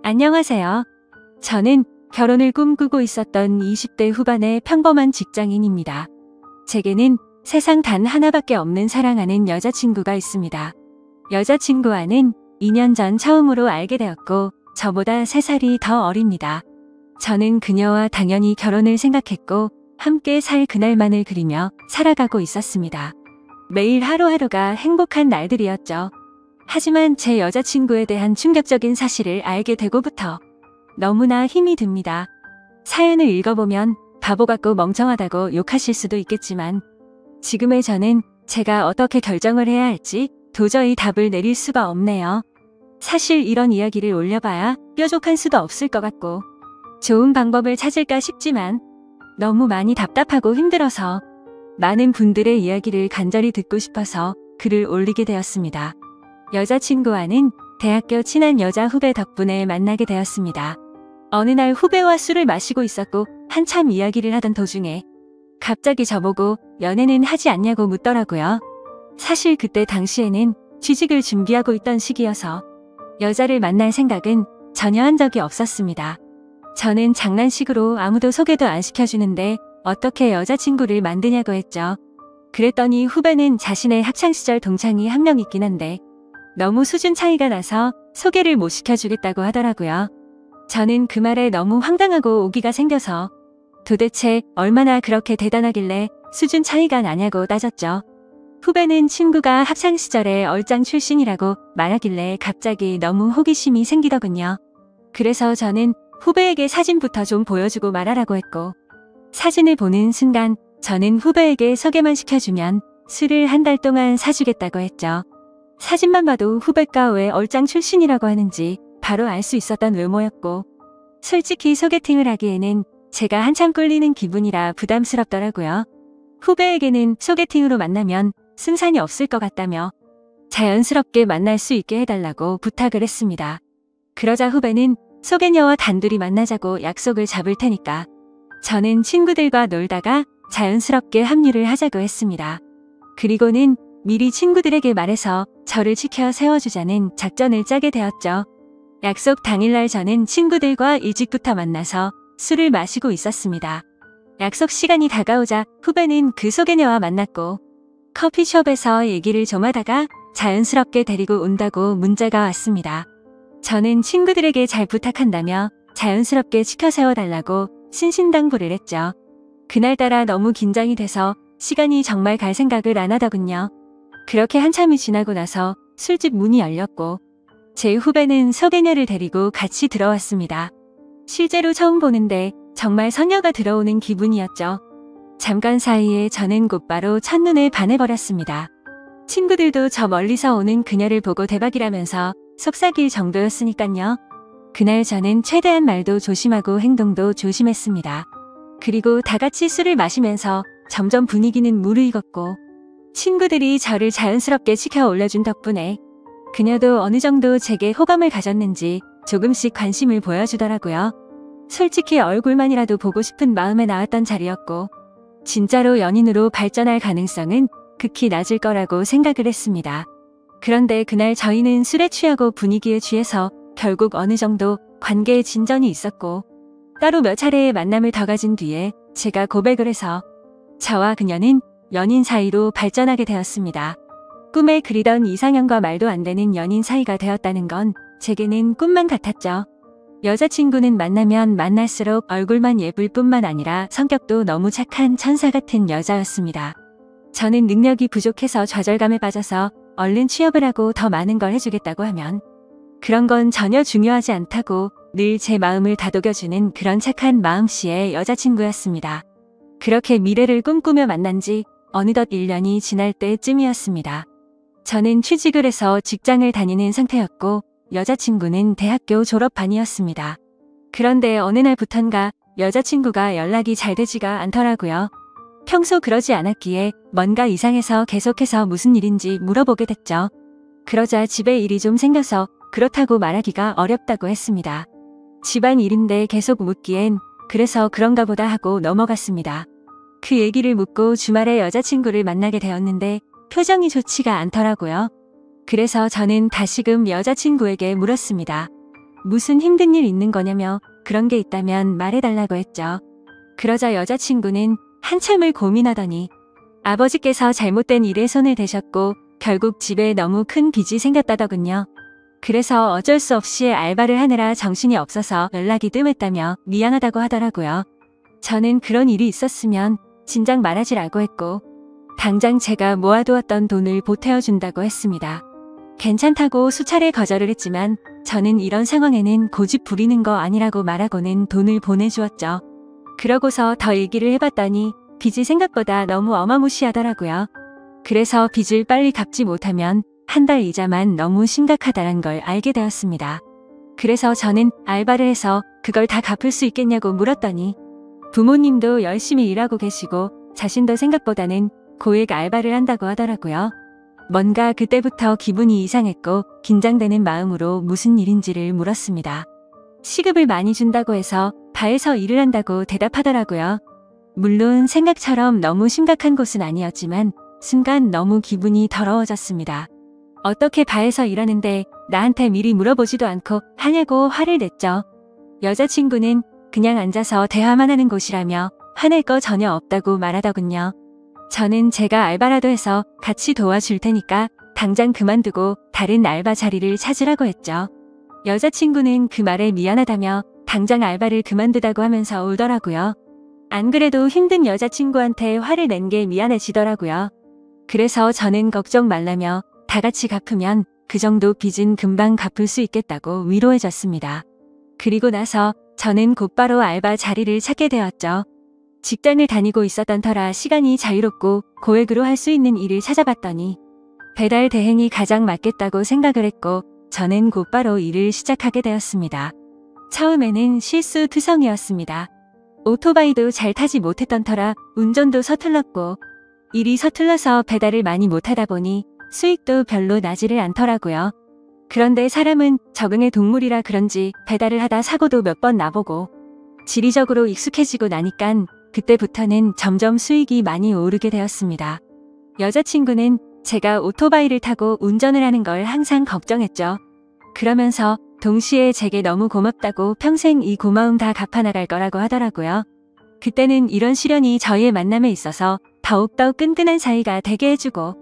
안녕하세요. 저는 결혼을 꿈꾸고 있었던 20대 후반의 평범한 직장인입니다. 제게는 세상 단 하나밖에 없는 사랑하는 여자친구가 있습니다. 여자친구와는 2년 전 처음으로 알게 되었고 저보다 3살이 더 어립니다. 저는 그녀와 당연히 결혼을 생각했고 함께 살 그날만을 그리며 살아가고 있었습니다. 매일 하루하루가 행복한 날들이었죠. 하지만 제 여자친구에 대한 충격적인 사실을 알게 되고부터 너무나 힘이 듭니다. 사연을 읽어보면 바보 같고 멍청하다고 욕하실 수도 있겠지만 지금의 저는 제가 어떻게 결정을 해야 할지 도저히 답을 내릴 수가 없네요. 사실 이런 이야기를 올려봐야 뾰족한 수도 없을 것 같고 좋은 방법을 찾을까 싶지만 너무 많이 답답하고 힘들어서 많은 분들의 이야기를 간절히 듣고 싶어서 글을 올리게 되었습니다. 여자친구와는 대학교 친한 여자 후배 덕분에 만나게 되었습니다. 어느 날 후배와 술을 마시고 있었고 한참 이야기를 하던 도중에 갑자기 저보고 연애는 하지 않냐고 묻더라고요. 사실 그때 당시에는 취직을 준비하고 있던 시기여서 여자를 만날 생각은 전혀 한 적이 없었습니다. 저는 장난식으로 아무도 소개도 안 시켜주는데 어떻게 여자친구를 만드냐고 했죠. 그랬더니 후배는 자신의 학창시절 동창이 한 명 있긴 한데 너무 수준 차이가 나서 소개를 못 시켜주겠다고 하더라고요. 저는 그 말에 너무 황당하고 오기가 생겨서 도대체 얼마나 그렇게 대단하길래 수준 차이가 나냐고 따졌죠. 후배는 친구가 학창시절에 얼짱 출신이라고 말하길래 갑자기 너무 호기심이 생기더군요. 그래서 저는 후배에게 사진부터 좀 보여주고 말하라고 했고 사진을 보는 순간 저는 후배에게 소개만 시켜주면 술을 한 달 동안 사주겠다고 했죠. 사진만 봐도 후배가 왜 얼짱 출신이라고 하는지 바로 알 수 있었던 외모였고 솔직히 소개팅을 하기에는 제가 한참 꿀리는 기분이라 부담스럽더라고요. 후배에게는 소개팅으로 만나면 승산이 없을 것 같다며 자연스럽게 만날 수 있게 해달라고 부탁을 했습니다. 그러자 후배는 소개녀와 단둘이 만나자고 약속을 잡을 테니까 저는 친구들과 놀다가 자연스럽게 합류를 하자고 했습니다. 그리고는 미리 친구들에게 말해서 저를 지켜 세워주자는 작전을 짜게 되었죠. 약속 당일날 저는 친구들과 일찍부터 만나서 술을 마시고 있었습니다. 약속 시간이 다가오자 후배는 그 소개녀와 만났고 커피숍에서 얘기를 좀 하다가 자연스럽게 데리고 온다고 문자가 왔습니다. 저는 친구들에게 잘 부탁한다며 자연스럽게 지켜 세워달라고 신신당부를 했죠. 그날따라 너무 긴장이 돼서 시간이 정말 갈 생각을 안 하더군요. 그렇게 한참이 지나고 나서 술집 문이 열렸고 제 후배는 소개녀를 데리고 같이 들어왔습니다. 실제로 처음 보는데 정말 선녀가 들어오는 기분이었죠. 잠깐 사이에 저는 곧바로 첫눈에 반해버렸습니다. 친구들도 저 멀리서 오는 그녀를 보고 대박이라면서 속삭일 정도였으니깐요. 그날 저는 최대한 말도 조심하고 행동도 조심했습니다. 그리고 다 같이 술을 마시면서 점점 분위기는 무르익었고 친구들이 저를 자연스럽게 치켜 올려준 덕분에 그녀도 어느 정도 제게 호감을 가졌는지 조금씩 관심을 보여주더라고요. 솔직히 얼굴만이라도 보고 싶은 마음에 나왔던 자리였고 진짜로 연인으로 발전할 가능성은 극히 낮을 거라고 생각을 했습니다. 그런데 그날 저희는 술에 취하고 분위기에 취해서 결국 어느 정도 관계에 진전이 있었고 따로 몇 차례의 만남을 더 가진 뒤에 제가 고백을 해서 저와 그녀는 연인 사이로 발전하게 되었습니다. 꿈에 그리던 이상형과 말도 안 되는 연인 사이가 되었다는 건 제게는 꿈만 같았죠. 여자친구는 만나면 만날수록 얼굴만 예쁠 뿐만 아니라 성격도 너무 착한 천사 같은 여자였습니다. 저는 능력이 부족해서 좌절감에 빠져서 얼른 취업을 하고 더 많은 걸 해주겠다고 하면 그런 건 전혀 중요하지 않다고 늘 제 마음을 다독여주는 그런 착한 마음씨의 여자친구였습니다. 그렇게 미래를 꿈꾸며 만난 지 어느덧 1년이 지날 때쯤이었습니다. 저는 취직을 해서 직장을 다니는 상태였고 여자친구는 대학교 졸업반이었습니다. 그런데 어느 날부턴가 여자친구가 연락이 잘 되지가 않더라고요. 평소 그러지 않았기에 뭔가 이상해서 계속해서 무슨 일인지 물어보게 됐죠. 그러자 집에 일이 좀 생겨서 그렇다고 말하기가 어렵다고 했습니다. 집안 일인데 계속 묻기엔 그래서 그런가 보다 하고 넘어갔습니다. 그 얘기를 묻고 주말에 여자친구를 만나게 되었는데 표정이 좋지가 않더라고요. 그래서 저는 다시금 여자친구에게 물었습니다. 무슨 힘든 일 있는 거냐며 그런 게 있다면 말해달라고 했죠. 그러자 여자친구는 한참을 고민하더니 아버지께서 잘못된 일에 손을 대셨고 결국 집에 너무 큰 빚이 생겼다더군요. 그래서 어쩔 수 없이 알바를 하느라 정신이 없어서 연락이 뜸했다며 미안하다고 하더라고요. 저는 그런 일이 있었으면 진작 말하지라고 했고 당장 제가 모아두었던 돈을 보태어준다고 했습니다. 괜찮다고 수차례 거절을 했지만 저는 이런 상황에는 고집 부리는 거 아니라고 말하고는 돈을 보내주었죠. 그러고서 더 얘기를 해봤더니 빚이 생각보다 너무 어마무시하더라고요. 그래서 빚을 빨리 갚지 못하면 한 달 이자만 너무 심각하다는 걸 알게 되었습니다. 그래서 저는 알바를 해서 그걸 다 갚을 수 있겠냐고 물었더니 부모님도 열심히 일하고 계시고 자신도 생각보다는 고액 알바를 한다고 하더라고요. 뭔가 그때부터 기분이 이상했고 긴장되는 마음으로 무슨 일인지를 물었습니다. 시급을 많이 준다고 해서 바에서 일을 한다고 대답하더라고요. 물론 생각처럼 너무 심각한 곳은 아니었지만 순간 너무 기분이 더러워졌습니다. 어떻게 바에서 일하는데 나한테 미리 물어보지도 않고 하냐고 화를 냈죠. 여자친구는 그냥 앉아서 대화만 하는 곳이라며 화낼 거 전혀 없다고 말하더군요. 저는 제가 알바라도 해서 같이 도와줄 테니까 당장 그만두고 다른 알바 자리를 찾으라고 했죠. 여자친구는 그 말에 미안하다며 당장 알바를 그만두다고 하면서 울더라고요. 안 그래도 힘든 여자친구한테 화를 낸 게 미안해지더라고요. 그래서 저는 걱정 말라며 다 같이 갚으면 그 정도 빚은 금방 갚을 수 있겠다고 위로해줬습니다. 그리고 나서 저는 곧바로 알바 자리를 찾게 되었죠. 직장을 다니고 있었던 터라 시간이 자유롭고 고액으로 할 수 있는 일을 찾아봤더니 배달 대행이 가장 맞겠다고 생각을 했고 저는 곧바로 일을 시작하게 되었습니다. 처음에는 실수투성이었습니다. 오토바이도 잘 타지 못했던 터라 운전도 서툴렀고 일이 서툴러서 배달을 많이 못하다 보니 수익도 별로 나지를 않더라고요. 그런데 사람은 적응의 동물이라 그런지 배달을 하다 사고도 몇 번 나보고 지리적으로 익숙해지고 나니깐 그때부터는 점점 수익이 많이 오르게 되었습니다. 여자친구는 제가 오토바이를 타고 운전을 하는 걸 항상 걱정했죠. 그러면서 동시에 제게 너무 고맙다고 평생 이 고마움 다 갚아나갈 거라고 하더라고요. 그때는 이런 시련이 저희의 만남에 있어서 더욱더 끈끈한 사이가 되게 해주고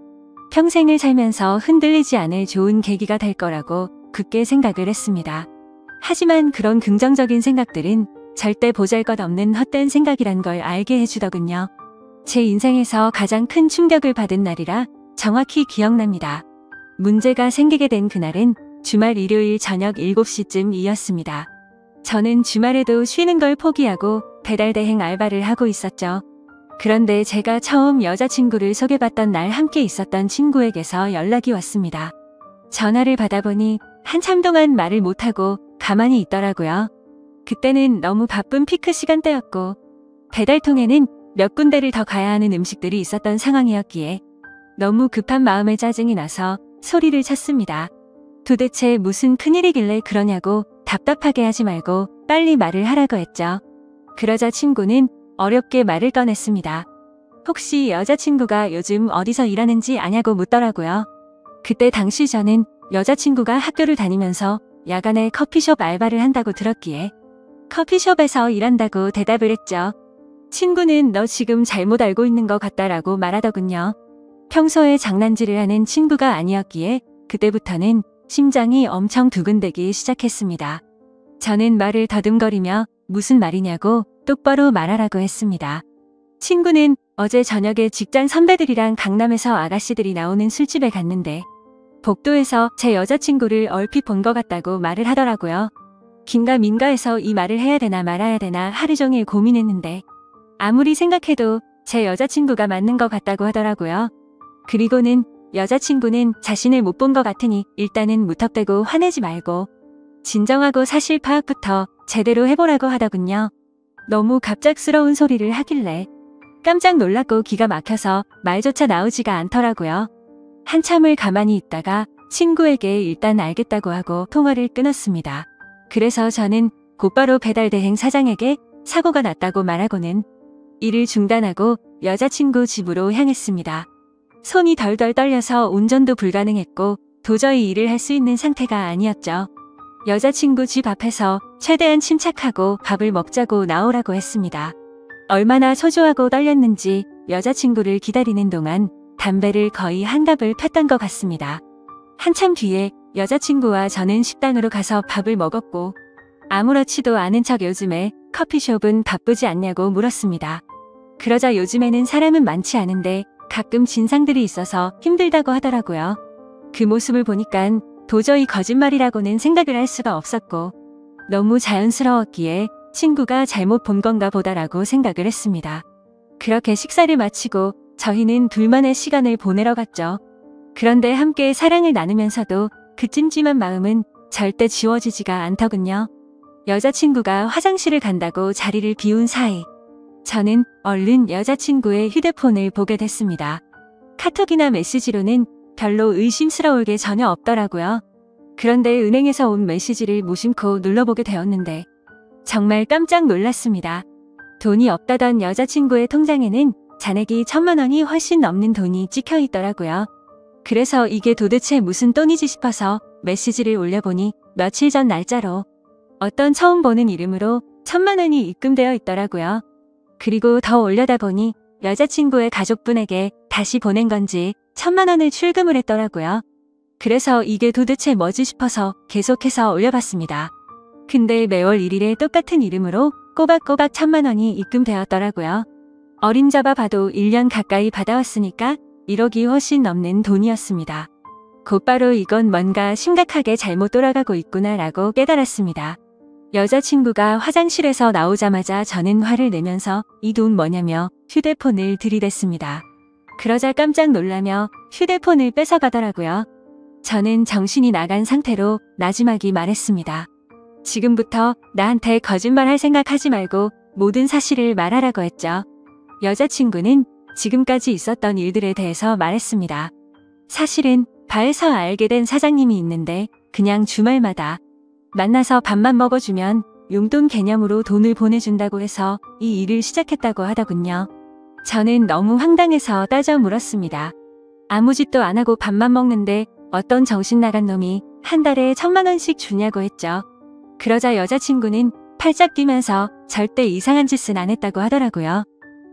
평생을 살면서 흔들리지 않을 좋은 계기가 될 거라고 굳게 생각을 했습니다. 하지만 그런 긍정적인 생각들은 절대 보잘것없는 헛된 생각이란 걸 알게 해주더군요. 제 인생에서 가장 큰 충격을 받은 날이라 정확히 기억납니다. 문제가 생기게 된 그날은 주말 일요일 저녁 7시쯤이었습니다. 저는 주말에도 쉬는 걸 포기하고 배달 대행 알바를 하고 있었죠. 그런데 제가 처음 여자친구를 소개받던 날 함께 있었던 친구에게서 연락이 왔습니다. 전화를 받아보니 한참 동안 말을 못하고 가만히 있더라고요. 그때는 너무 바쁜 피크 시간대였고 배달통에는 몇 군데를 더 가야 하는 음식들이 있었던 상황이었기에 너무 급한 마음에 짜증이 나서 소리를 쳤습니다. 도대체 무슨 큰일이길래 그러냐고 답답하게 하지 말고 빨리 말을 하라고 했죠. 그러자 친구는 어렵게 말을 꺼냈습니다. 혹시 여자친구가 요즘 어디서 일하는지 아냐고 묻더라고요. 그때 당시 저는 여자친구가 학교를 다니면서 야간에 커피숍 알바를 한다고 들었기에 커피숍에서 일한다고 대답을 했죠. 친구는 너 지금 잘못 알고 있는 것 같다라고 말하더군요. 평소에 장난질을 하는 친구가 아니었기에 그때부터는 심장이 엄청 두근대기 시작했습니다. 저는 말을 더듬거리며 무슨 말이냐고 똑바로 말하라고 했습니다. 친구는 어제 저녁에 직장 선배들이랑 강남에서 아가씨들이 나오는 술집에 갔는데 복도에서 제 여자친구를 얼핏 본 것 같다고 말을 하더라고요. 긴가민가해서 이 말을 해야 되나 말아야 되나 하루 종일 고민했는데 아무리 생각해도 제 여자친구가 맞는 것 같다고 하더라고요. 그리고는 여자친구는 자신을 못 본 것 같으니 일단은 무턱대고 화내지 말고 진정하고 사실 파악부터 제대로 해보라고 하더군요. 너무 갑작스러운 소리를 하길래 깜짝 놀랐고 기가 막혀서 말조차 나오지가 않더라고요. 한참을 가만히 있다가 친구에게 일단 알겠다고 하고 통화를 끊었습니다. 그래서 저는 곧바로 배달 대행 사장에게 사고가 났다고 말하고는 일을 중단하고 여자친구 집으로 향했습니다. 손이 덜덜 떨려서 운전도 불가능했고 도저히 일을 할 수 있는 상태가 아니었죠. 여자친구 집 앞에서 최대한 침착하고 밥을 먹자고 나오라고 했습니다. 얼마나 초조하고 떨렸는지 여자친구를 기다리는 동안 담배를 거의 한갑을 폈던 것 같습니다. 한참 뒤에 여자친구와 저는 식당으로 가서 밥을 먹었고 아무렇지도 않은 척 요즘에 커피숍은 바쁘지 않냐고 물었습니다. 그러자 요즘에는 사람은 많지 않은데 가끔 진상들이 있어서 힘들다고 하더라고요. 그 모습을 보니까 도저히 거짓말이라고는 생각을 할 수가 없었고 너무 자연스러웠기에 친구가 잘못 본 건가 보다라고 생각을 했습니다. 그렇게 식사를 마치고 저희는 둘만의 시간을 보내러 갔죠. 그런데 함께 사랑을 나누면서도 그 찜찜한 마음은 절대 지워지지가 않더군요. 여자친구가 화장실을 간다고 자리를 비운 사이 저는 얼른 여자친구의 휴대폰을 보게 됐습니다. 카톡이나 메시지로는 별로 의심스러울 게 전혀 없더라고요. 그런데 은행에서 온 메시지를 무심코 눌러보게 되었는데 정말 깜짝 놀랐습니다. 돈이 없다던 여자친구의 통장에는 잔액이 1,000만 원이 훨씬 넘는 돈이 찍혀 있더라고요. 그래서 이게 도대체 무슨 돈이지 싶어서 메시지를 올려보니 며칠 전 날짜로 어떤 처음 보는 이름으로 1,000만 원이 입금되어 있더라고요. 그리고 더 올려다 보니 여자친구의 가족분에게 다시 보낸 건지 1,000만 원을 출금을 했더라고요. 그래서 이게 도대체 뭐지 싶어서 계속해서 올려봤습니다. 근데 매월 1일에 똑같은 이름으로 꼬박꼬박 1,000만 원이 입금되었더라고요. 어림잡아 봐도 1년 가까이 받아왔으니까 1억이 훨씬 넘는 돈이었습니다. 곧바로 이건 뭔가 심각하게 잘못 돌아가고 있구나라고 깨달았습니다. 여자친구가 화장실에서 나오자마자 저는 화를 내면서 이 돈 뭐냐며 휴대폰을 들이댔습니다. 그러자 깜짝 놀라며 휴대폰을 뺏어가더라고요. 저는 정신이 나간 상태로 나지막이 말했습니다. 지금부터 나한테 거짓말할 생각하지 말고 모든 사실을 말하라고 했죠. 여자친구는 지금까지 있었던 일들에 대해서 말했습니다. 사실은 바에서 알게 된 사장님이 있는데 그냥 주말마다 만나서 밥만 먹어주면 용돈 개념으로 돈을 보내준다고 해서 이 일을 시작했다고 하더군요. 저는 너무 황당해서 따져 물었습니다. 아무 짓도 안 하고 밥만 먹는데 어떤 정신 나간 놈이 한 달에 1,000만 원씩 주냐고 했죠. 그러자 여자친구는 팔짝 뛰면서 절대 이상한 짓은 안 했다고 하더라고요.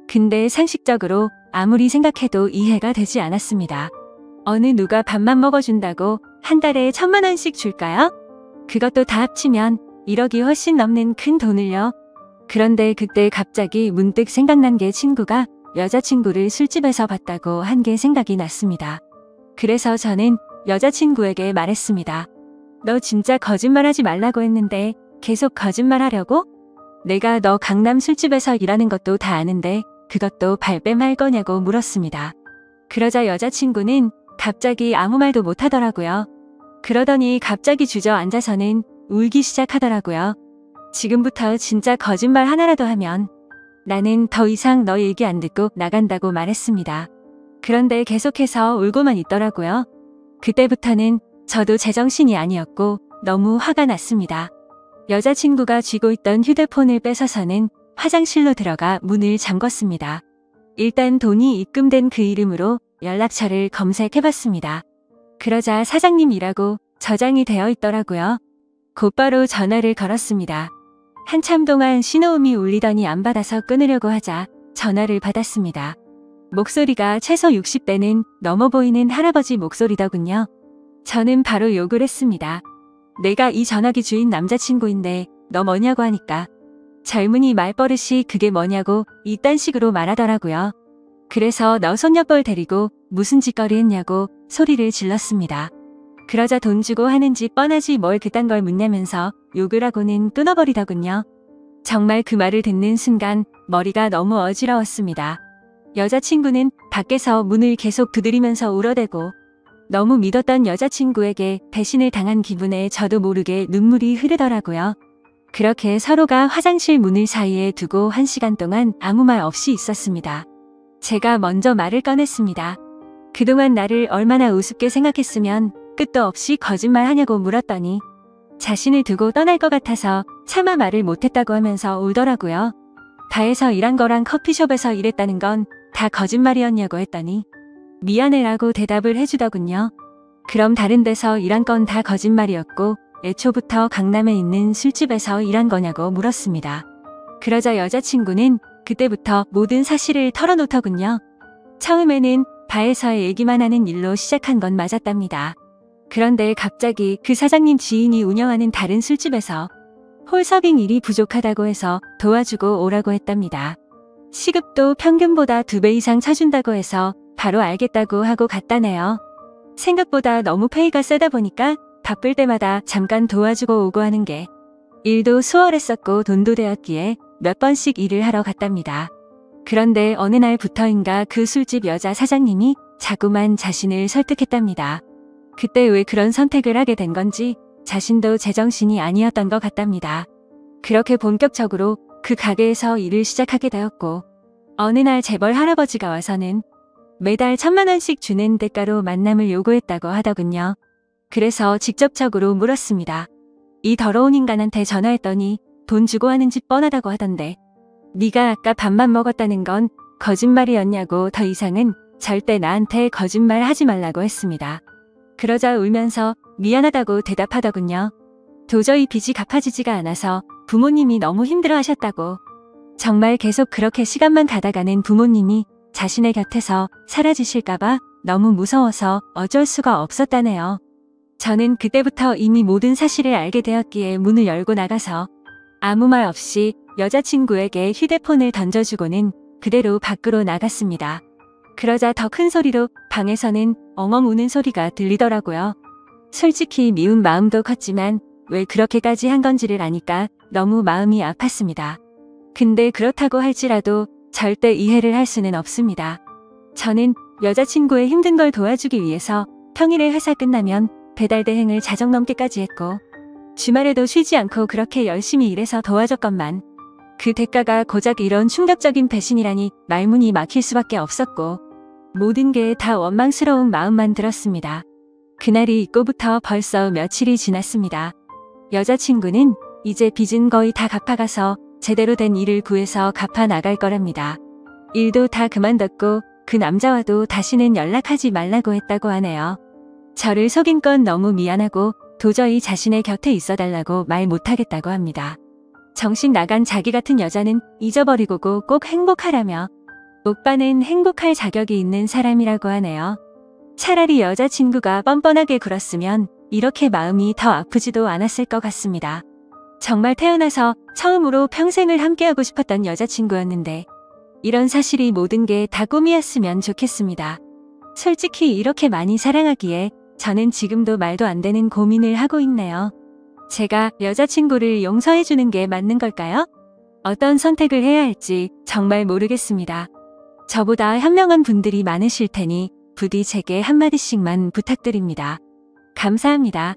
근데 상식적으로 아무리 생각해도 이해가 되지 않았습니다. 어느 누가 밥만 먹어준다고 한 달에 1,000만 원씩 줄까요? 그것도 다 합치면 1억이 훨씬 넘는 큰 돈을요. 그런데 그때 갑자기 문득 생각난 게 친구가 여자친구를 술집에서 봤다고 한 게 생각이 났습니다. 그래서 저는 여자친구에게 말했습니다. 너 진짜 거짓말하지 말라고 했는데 계속 거짓말하려고? 내가 너 강남 술집에서 일하는 것도 다 아는데 그것도 발뺌할 거냐고 물었습니다. 그러자 여자친구는 갑자기 아무 말도 못하더라고요. 그러더니 갑자기 주저앉아서는 울기 시작하더라고요. 지금부터 진짜 거짓말 하나라도 하면 나는 더 이상 너 얘기 안 듣고 나간다고 말했습니다. 그런데 계속해서 울고만 있더라고요. 그때부터는 저도 제정신이 아니었고 너무 화가 났습니다. 여자친구가 쥐고 있던 휴대폰을 뺏어서는 화장실로 들어가 문을 잠궜습니다. 일단 돈이 입금된 그 이름으로 연락처를 검색해봤습니다. 그러자 사장님이라고 저장이 되어 있더라고요. 곧바로 전화를 걸었습니다. 한참 동안 신호음이 울리더니 안 받아서 끊으려고 하자 전화를 받았습니다. 목소리가 최소 60대는 넘어 보이는 할아버지 목소리더군요. 저는 바로 욕을 했습니다. 내가 이 전화기 주인 남자친구인데 너 뭐냐고 하니까 젊은이 말버릇이 그게 뭐냐고 이딴 식으로 말하더라고요. 그래서 너 손녀뻘 데리고 무슨 짓거리 했냐고 소리를 질렀습니다. 그러자 돈 주고 하는 짓 뻔하지 뭘 그딴 걸 묻냐면서 욕을 하고는 끊어버리더군요. 정말 그 말을 듣는 순간 머리가 너무 어지러웠습니다. 여자친구는 밖에서 문을 계속 두드리면서 울어대고 너무 믿었던 여자친구에게 배신을 당한 기분에 저도 모르게 눈물이 흐르더라고요. 그렇게 서로가 화장실 문을 사이에 두고 1시간 동안 아무 말 없이 있었습니다. 제가 먼저 말을 꺼냈습니다. 그동안 나를 얼마나 우습게 생각했으면 끝도 없이 거짓말하냐고 물었더니 자신을 두고 떠날 것 같아서 차마 말을 못했다고 하면서 울더라고요. 바에서 일한 거랑 커피숍에서 일했다는 건 다 거짓말이었냐고 했더니 미안해라고 대답을 해주더군요. 그럼 다른 데서 일한 건 다 거짓말이었고 애초부터 강남에 있는 술집에서 일한 거냐고 물었습니다. 그러자 여자친구는 그때부터 모든 사실을 털어놓더군요. 처음에는 바에서의 얘기만 하는 일로 시작한 건 맞았답니다. 그런데 갑자기 그 사장님 지인이 운영하는 다른 술집에서 홀서빙 일이 부족하다고 해서 도와주고 오라고 했답니다. 시급도 평균보다 2배 이상 쳐준다고 해서 바로 알겠다고 하고 갔다네요. 생각보다 너무 페이가 세다 보니까 바쁠 때마다 잠깐 도와주고 오고 하는 게 일도 수월했었고 돈도 되었기에 몇 번씩 일을 하러 갔답니다. 그런데 어느 날부터인가 그 술집 여자 사장님이 자꾸만 자신을 설득했답니다. 그때 왜 그런 선택을 하게 된 건지 자신도 제정신이 아니었던 것 같답니다. 그렇게 본격적으로 그 가게에서 일을 시작하게 되었고 어느 날 재벌 할아버지가 와서는 매달 1,000만 원씩 주는 대가로 만남을 요구했다고 하더군요. 그래서 직접적으로 물었습니다. 이 더러운 인간한테 전화했더니 돈 주고 하는 집 뻔하다고 하던데 네가 아까 밥만 먹었다는 건 거짓말이었냐고. 더 이상은 절대 나한테 거짓말 하지 말라고 했습니다. 그러자 울면서 미안하다고 대답하더군요. 도저히 빚이 갚아지지가 않아서 부모님이 너무 힘들어하셨다고. 정말 계속 그렇게 시간만 가다가는 부모님이 자신의 곁에서 사라지실까봐 너무 무서워서 어쩔 수가 없었다네요. 저는 그때부터 이미 모든 사실을 알게 되었기에 문을 열고 나가서 아무 말 없이 여자친구에게 휴대폰을 던져주고는 그대로 밖으로 나갔습니다. 그러자 더 큰 소리로 방에서는 엉엉 우는 소리가 들리더라고요. 솔직히 미운 마음도 컸지만 왜 그렇게까지 한 건지를 아니까 너무 마음이 아팠습니다. 근데 그렇다고 할지라도 절대 이해를 할 수는 없습니다. 저는 여자친구의 힘든 걸 도와주기 위해서 평일에 회사 끝나면 배달 대행을 자정 넘게까지 했고 주말에도 쉬지 않고 그렇게 열심히 일해서 도와줬건만 그 대가가 고작 이런 충격적인 배신이라니 말문이 막힐 수밖에 없었고 모든 게 다 원망스러운 마음만 들었습니다. 그날이 있고부터 벌써 며칠이 지났습니다. 여자친구는 이제 빚은 거의 다 갚아가서 제대로 된 일을 구해서 갚아 나갈 거랍니다. 일도 다 그만뒀고 그 남자와도 다시는 연락하지 말라고 했다고 하네요. 저를 속인 건 너무 미안하고 도저히 자신의 곁에 있어달라고 말 못하겠다고 합니다. 정신 나간 자기 같은 여자는 잊어버리고 꼭 행복하라며 오빠는 행복할 자격이 있는 사람이라고 하네요. 차라리 여자친구가 뻔뻔하게 굴었으면 이렇게 마음이 더 아프지도 않았을 것 같습니다. 정말 태어나서 처음으로 평생을 함께하고 싶었던 여자친구였는데 이런 사실이 모든 게 다 꿈이었으면 좋겠습니다. 솔직히 이렇게 많이 사랑하기에 저는 지금도 말도 안 되는 고민을 하고 있네요. 제가 여자친구를 용서해주는 게 맞는 걸까요? 어떤 선택을 해야 할지 정말 모르겠습니다. 저보다 현명한 분들이 많으실 테니 부디 제게 한마디씩만 부탁드립니다. 감사합니다.